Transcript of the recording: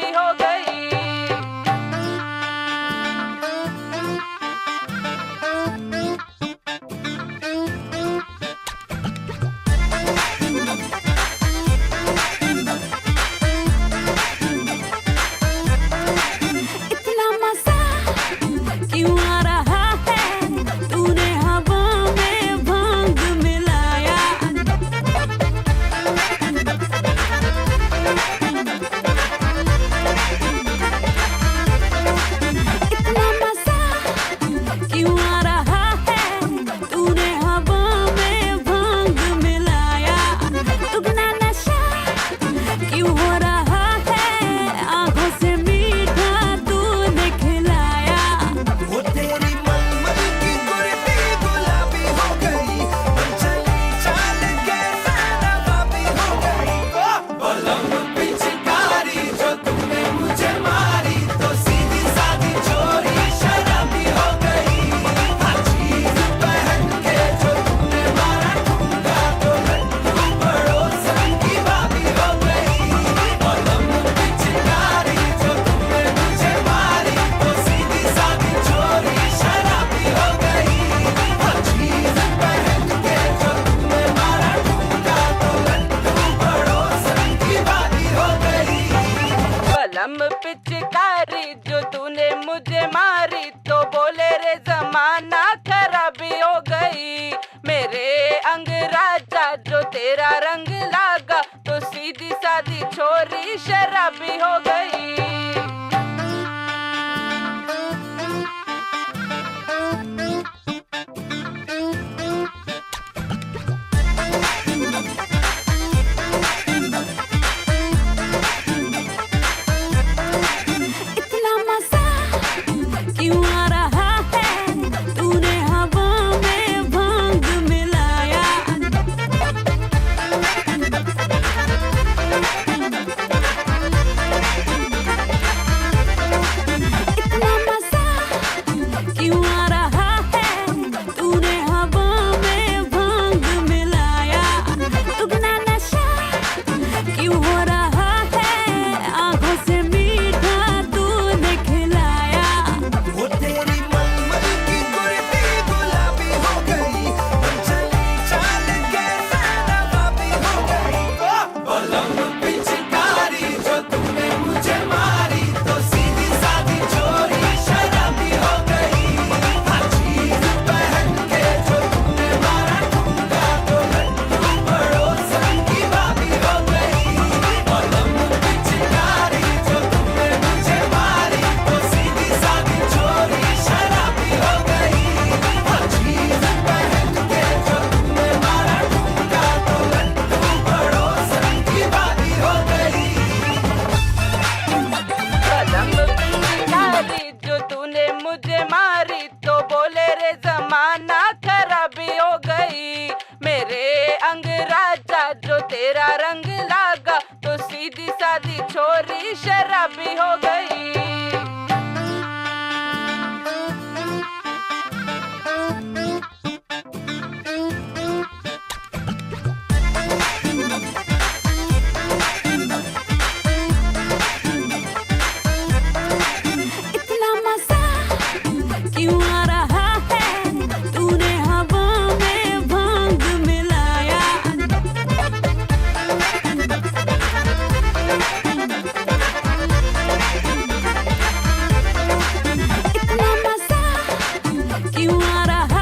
शराबी हो गई। इतना मजा क्यों आ रहा है, तूने हवा में भांग मिलाया। इतना मजा क्यों आ रहा है, तूने हवा में भांग मिलाया। दुगना नशा क्यों हो रहा है, आंखों से मीठा तूने खिलाया। वो तेरी मलमल की कुर्ती गुलाबी हो गई, मन चली चाल के नवाबी हो गई। बलम पिचकारी जो तुमने मुझे मारी, तो सीधी सादी चोरी शराबी हो गई। हर चीज पहन के जो तुमने मारा ठुमका, तो लड्डू पड़ोसन की भाभी हो गई। बलम पिचकारी जो तुमने मुझे मारी, तो सीधी सादी चोरी शराबी हो गई। हर चीज पहन के जो तुमने मारा ठुमका, तो लड्डू पड़ोसन की भाभी हो गई। बलम पिचकारी जो तूने मुझे मारी, तो बोले रे जमाना खराबी हो गई। मेरे अंग राजा जो तेरा रंग लागा, तो सीधी सादी छोरी शराबी हो गई। इतना मजा क्यों आ रहा है, तूने हवा में भांग मिलाया। इतना मजा क्यों आ रहा है, तूने हवा में भांग मिलाया। दुगना नशा क्यों हो रहा है, आंखों से मीठा तूने खिलाया। वो तेरी मलमल की कुर्ती गुलाबी हो गई, मन चली चाल के नवाबी हो गई। बलम पिचकारी जो तुमने मुझे मारी, तो सीधी सादी चोरी शराबी हो गई। हर चीज पहन के जो तुमने मारा ठुमका, तो लड्डू पड़ोसन की भाभी हो गई। बलम पिचकारी जो तुमने मुझे मारी, तो सीधी सादी चोरी शराबी हो गई। हर चीज पहन के जो तुमने मारा ठुमका, तो लड्डू पड़ोसन की भाभी हो गई। बलम पिचकारी जो तूने मुझे मारी, तो बोले रे जमाना खराबी हो गई। मेरे अंग राजा जो तेरा रंग लागा, तो सीधी सादी छोरी शराबी हो गई। इतना मजा क्यों आ रहा है, तूने हवा में भांग मिलाया। इतना मजा क्यों आ रहा